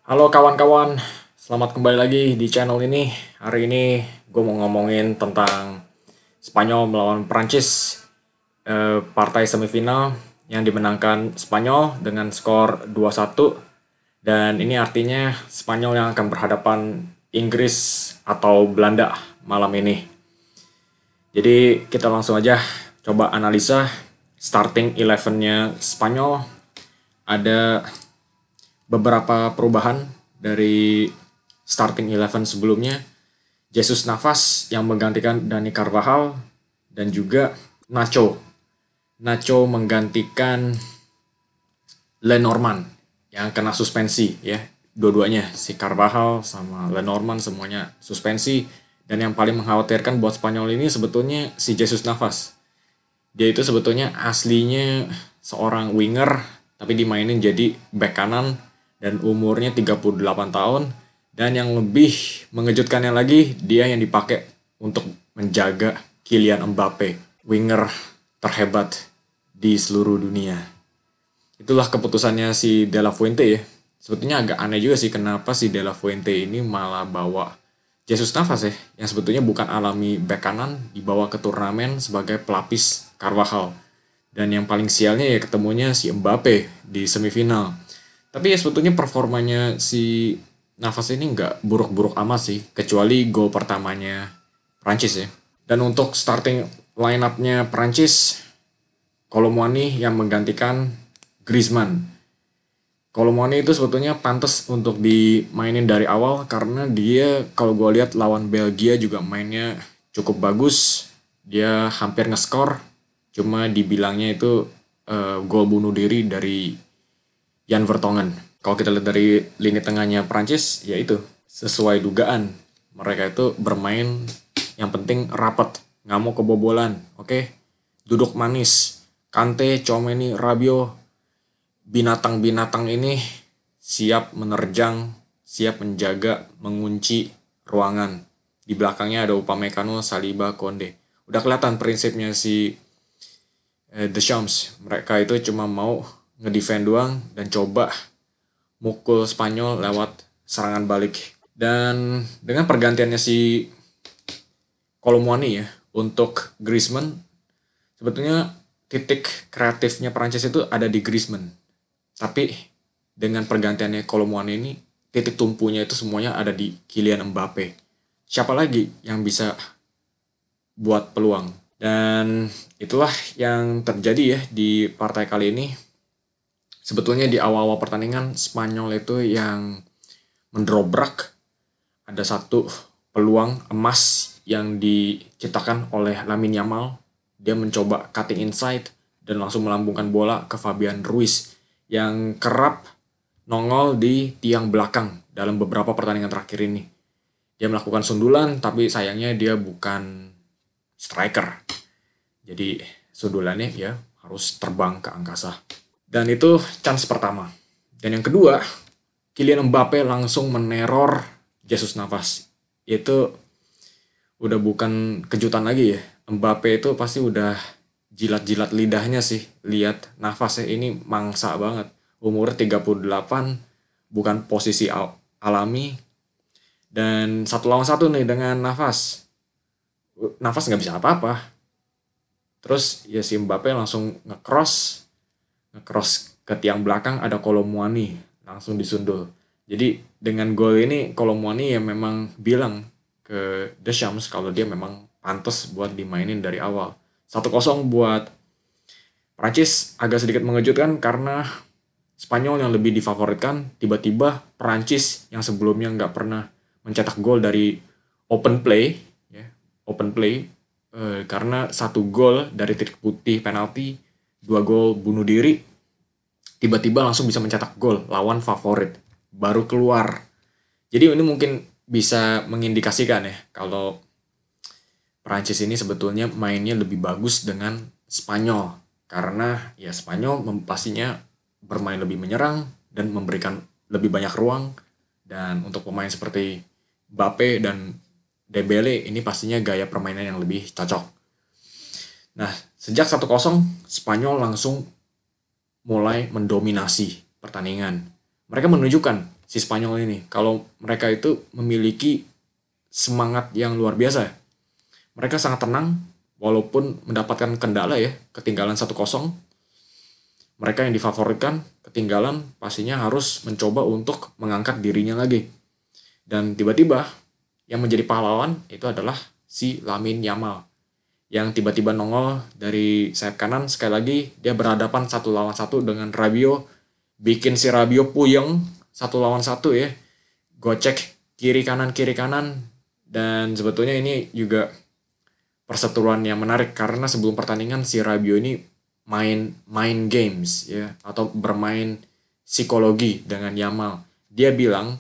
Halo kawan-kawan, selamat kembali lagi di channel ini. Hari ini gue mau ngomongin tentang Spanyol melawan Prancis, partai semifinal yang dimenangkan Spanyol dengan skor 2-1. Dan ini artinya Spanyol yang akan berhadapan Inggris atau Belanda malam ini. Jadi kita langsung aja coba analisa starting 11-nya Spanyol. Ada beberapa perubahan dari starting 11 sebelumnya. Jesus Navas yang menggantikan Dani Carvajal dan juga Nacho. Nacho menggantikan Lenormand yang kena suspensi ya. Dua-duanya si Carvajal sama Lenormand semuanya suspensi, dan yang paling mengkhawatirkan buat Spanyol ini sebetulnya si Jesus Navas. Dia itu sebetulnya aslinya seorang winger tapi dimainin jadi back kanan dan umurnya 38 tahun, dan yang lebih mengejutkannya lagi dia yang dipakai untuk menjaga Kylian Mbappe, winger terhebat di seluruh dunia. Itulah keputusannya si De La Fuente ya. Sebetulnya agak aneh juga sih kenapa si De La Fuente ini malah bawa Jesus Navas ya, yang sebetulnya bukan alami back kanan, dibawa ke turnamen sebagai pelapis Carvajal. Dan yang paling sialnya ya ketemunya si Mbappe di semifinal. Tapi ya sebetulnya performanya si Navas ini nggak buruk-buruk amat sih, kecuali gol pertamanya Prancis ya. Dan untuk starting line-up-nya Prancis, Kolo Muani yang menggantikan Griezmann. Kolo Muani itu sebetulnya pantas untuk dimainin dari awal karena dia kalau gue lihat lawan Belgia juga mainnya cukup bagus. Dia hampir nge-score, cuma dibilangnya itu gol bunuh diri dari Jan Vertonghen. Kalau kita lihat dari lini tengahnya Prancis, ya itu sesuai dugaan. Mereka itu bermain yang penting rapat, nggak mau kebobolan, oke? Duduk manis. Kante, Tchouaméni, Rabiot, binatang-binatang ini siap menerjang, siap menjaga, mengunci ruangan. Di belakangnya ada Upamecano, Saliba, Konde. Udah kelihatan prinsipnya si Deschamps. Mereka itu cuma mau ngedefend doang dan coba mukul Spanyol lewat serangan balik. Dan dengan pergantiannya si Kolo Muani ya untuk Griezmann, sebetulnya titik kreatifnya Prancis itu ada di Griezmann. Tapi dengan pergantiannya Kolo Muani ini, titik tumpunya itu semuanya ada di Kylian Mbappe. Siapa lagi yang bisa buat peluang? Dan itulah yang terjadi ya di partai kali ini. Sebetulnya di awal-awal pertandingan Spanyol itu yang mendobrak. Ada satu peluang emas yang diciptakan oleh Lamine Yamal. Dia mencoba cutting inside dan langsung melambungkan bola ke Fabian Ruiz yang kerap nongol di tiang belakang dalam beberapa pertandingan terakhir ini. Dia melakukan sundulan tapi sayangnya dia bukan striker. Jadi sundulannya ya harus terbang ke angkasa. Dan itu chance pertama. Dan yang kedua, Kylian Mbappe langsung meneror Jesus Navas. Itu udah bukan kejutan lagi ya. Mbappe itu pasti udah jilat-jilat lidahnya sih. Lihat Navas ya, ini mangsa banget. Umur 38, bukan posisi alami. Dan satu lawan satu nih dengan Navas. Navas nggak bisa apa-apa. Terus ya si Mbappe langsung nge-cross ke tiang belakang, ada Kolo Muani langsung disundul. Jadi dengan gol ini Kolo Muani ya memang bilang ke Deschamps kalau dia memang pantas buat dimainin dari awal. 1-0 buat Prancis agak sedikit mengejutkan karena Spanyol yang lebih difavoritkan, tiba-tiba Prancis yang sebelumnya nggak pernah mencetak gol dari open play, ya, karena 1 gol dari titik putih penalti, 2 gol bunuh diri, tiba-tiba langsung bisa mencetak gol lawan favorit baru keluar. Jadi ini mungkin bisa mengindikasikan ya kalau Prancis ini sebetulnya mainnya lebih bagus dengan Spanyol, karena ya Spanyol pastinya bermain lebih menyerang dan memberikan lebih banyak ruang, dan untuk pemain seperti Mbappe dan Dembele ini pastinya gaya permainan yang lebih cocok. Nah, sejak 1-0 Spanyol langsung mulai mendominasi pertandingan. Mereka menunjukkan si Spanyol ini. Kalau mereka itu memiliki semangat yang luar biasa. Mereka sangat tenang walaupun mendapatkan kendala ya, ketinggalan 1-0. Mereka yang difavoritkan ketinggalan pastinya harus mencoba untuk mengangkat dirinya lagi. Dan tiba-tiba yang menjadi pahlawan itu adalah si Lamine Yamal yang tiba-tiba nongol dari sayap kanan. Sekali lagi dia berhadapan 1-1 dengan Rabiot, bikin si Rabiot puyeng 1-1 ya, gocek kiri kanan, dan sebetulnya ini juga perseteruan yang menarik karena sebelum pertandingan si Rabiot ini main games ya, atau bermain psikologi dengan Yamal. Dia bilang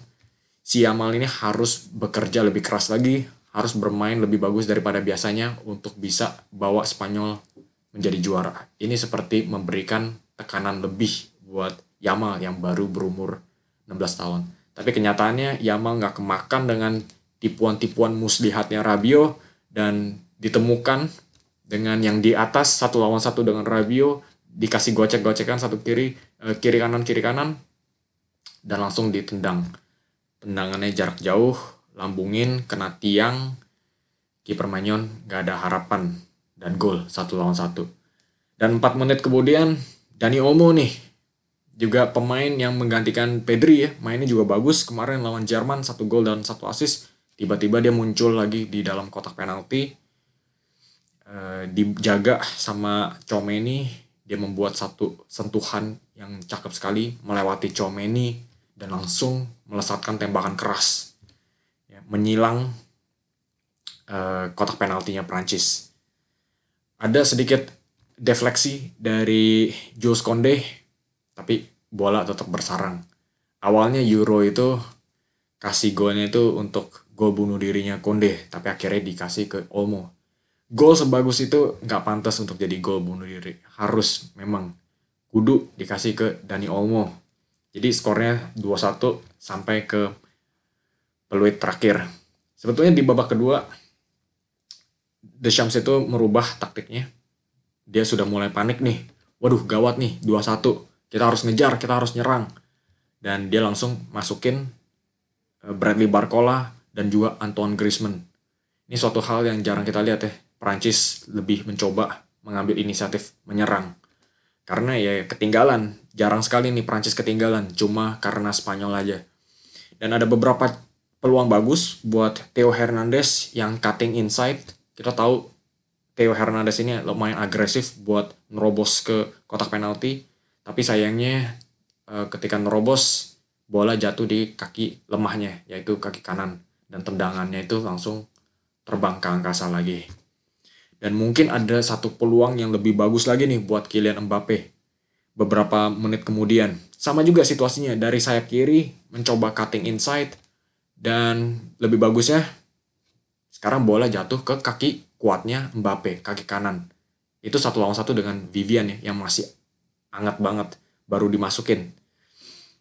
si Yamal ini harus bekerja lebih keras lagi, harus bermain lebih bagus daripada biasanya untuk bisa bawa Spanyol menjadi juara. Ini seperti memberikan tekanan lebih buat Yamal yang baru berumur 16 tahun. Tapi kenyataannya Yamal nggak kemakan dengan tipuan-tipuan muslihatnya Rabiot dan ditemukan dengan yang di atas 1-1 dengan Rabiot, dikasih gocek-gocekan satu kiri kanan dan langsung ditendang. Tendangannya jarak jauh, lambungin, kena tiang, kiper Maignan gak ada harapan, dan gol 1-1. Dan 4 menit kemudian, Dani Olmo nih, juga pemain yang menggantikan Pedri ya, mainnya juga bagus, kemarin lawan Jerman 1 gol dan 1 assist, tiba-tiba dia muncul lagi di dalam kotak penalti, dijaga sama Tchouaméni, dia membuat satu sentuhan yang cakep sekali, melewati Tchouaméni, dan langsung melesatkan tembakan keras ya, menyilang kotak penaltinya Prancis. Ada sedikit defleksi dari Jules Koundé, tapi bola tetap bersarang. Awalnya Euro itu kasih golnya itu untuk gol bunuh dirinya Koundé, tapi akhirnya dikasih ke Olmo. Gol sebagus itu nggak pantas untuk jadi gol bunuh diri, harus memang kudu dikasih ke Dani Olmo. Jadi skornya 2-1 sampai ke peluit terakhir. Sebetulnya di babak kedua, Deschamps itu merubah taktiknya. Dia sudah mulai panik nih. Waduh gawat nih, 2-1. Kita harus ngejar, kita harus nyerang. Dan dia langsung masukin Bradley Barcola dan juga Antoine Griezmann. Ini suatu hal yang jarang kita lihat ya. Prancis lebih mencoba mengambil inisiatif menyerang. Karena ya ketinggalan, jarang sekali nih Prancis ketinggalan, cuma karena Spanyol aja. Dan ada beberapa peluang bagus buat Theo Hernandez yang cutting inside. Kita tahu Theo Hernandez ini lumayan agresif buat nerobos ke kotak penalti. Tapi sayangnya ketika nerobos, bola jatuh di kaki lemahnya, yaitu kaki kanan. Dan tendangannya itu langsung terbang ke angkasa lagi. Dan mungkin ada satu peluang yang lebih bagus lagi nih buat Kylian Mbappe. Beberapa menit kemudian, sama juga situasinya, dari sayap kiri mencoba cutting inside, dan lebih bagusnya sekarang bola jatuh ke kaki kuatnya Mbappe, kaki kanan. Itu 1-1 dengan Vivian ya, yang masih hangat banget, baru dimasukin.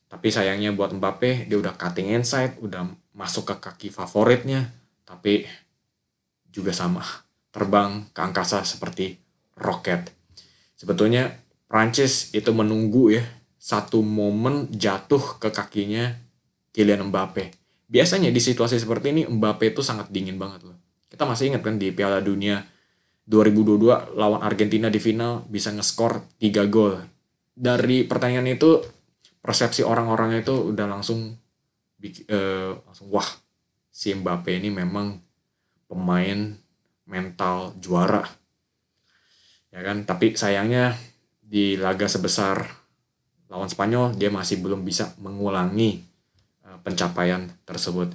Tapi sayangnya buat Mbappe, dia udah cutting inside, udah masuk ke kaki favoritnya, tapi juga sama, terbang ke angkasa seperti roket. Sebetulnya Prancis itu menunggu ya satu momen jatuh ke kakinya Kylian Mbappe. Biasanya di situasi seperti ini Mbappe itu sangat dingin banget loh. Kita masih ingat kan di Piala Dunia 2022 lawan Argentina di final bisa ngeskor 3 gol. Dari pertandingan itu persepsi orang-orang itu udah langsung wah, si Mbappe ini memang pemain mental juara. Ya kan, tapi sayangnya di laga sebesar lawan Spanyol dia masih belum bisa mengulangi pencapaian tersebut.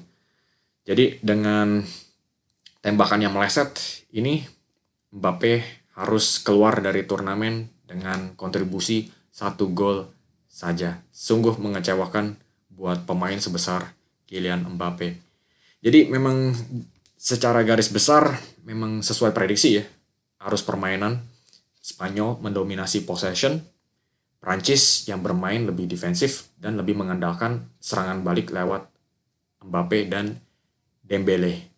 Jadi dengan tembakan yang meleset ini Mbappe harus keluar dari turnamen dengan kontribusi 1 gol saja. Sungguh mengecewakan buat pemain sebesar Kylian Mbappe. Jadi memang secara garis besar memang sesuai prediksi ya. Arus permainan Spanyol mendominasi possession, Prancis yang bermain lebih defensif dan lebih mengandalkan serangan balik lewat Mbappe dan Dembele.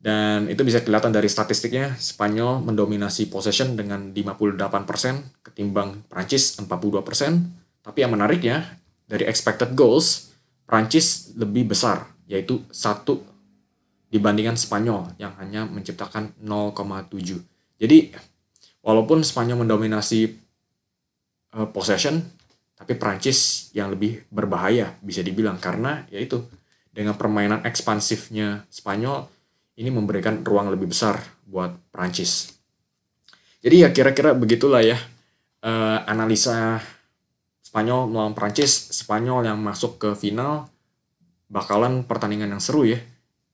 Dan itu bisa kelihatan dari statistiknya, Spanyol mendominasi possession dengan 58% ketimbang Prancis 42%. Tapi yang menariknya, dari expected goals, Prancis lebih besar, yaitu 1 dibandingkan Spanyol yang hanya menciptakan 0,7. Jadi walaupun Spanyol mendominasi possession, tapi Prancis yang lebih berbahaya bisa dibilang karena yaitu dengan permainan ekspansifnya Spanyol ini memberikan ruang lebih besar buat Prancis. Jadi ya kira-kira begitulah ya analisa Spanyol melawan Prancis. Spanyol yang masuk ke final bakalan pertandingan yang seru ya.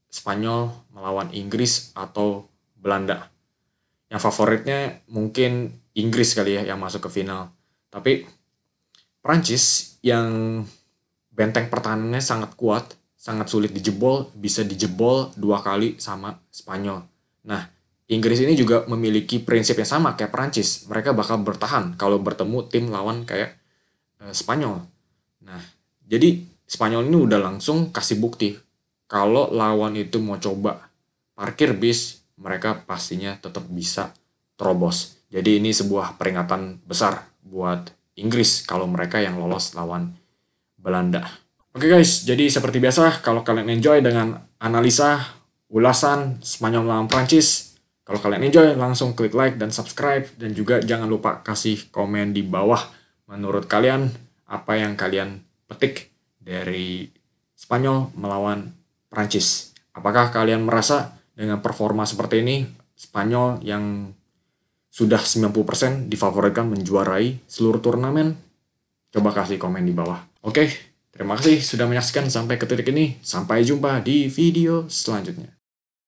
Spanyol melawan Inggris atau Belanda. Yang favoritnya mungkin Inggris kali ya yang masuk ke final. Tapi Prancis yang benteng pertahanannya sangat kuat, sangat sulit dijebol, bisa dijebol 2 kali sama Spanyol. Nah, Inggris ini juga memiliki prinsip yang sama kayak Prancis. Mereka bakal bertahan kalau bertemu tim lawan kayak Spanyol. Nah, jadi Spanyol ini udah langsung kasih bukti kalau lawan itu mau coba parkir bis, mereka pastinya tetap bisa terobos. Jadi ini sebuah peringatan besar buat Inggris kalau mereka yang lolos lawan Belanda. Oke guys, jadi seperti biasa kalau kalian enjoy dengan analisa ulasan Spanyol melawan Prancis, kalau kalian enjoy langsung klik like dan subscribe dan juga jangan lupa kasih komen di bawah menurut kalian apa yang kalian petik dari Spanyol melawan Prancis. Apakah kalian merasa dengan performa seperti ini Spanyol yang sudah 90% difavoritkan menjuarai seluruh turnamen? Coba kasih komen di bawah. Oke, terima kasih sudah menyaksikan sampai ke titik ini. Sampai jumpa di video selanjutnya.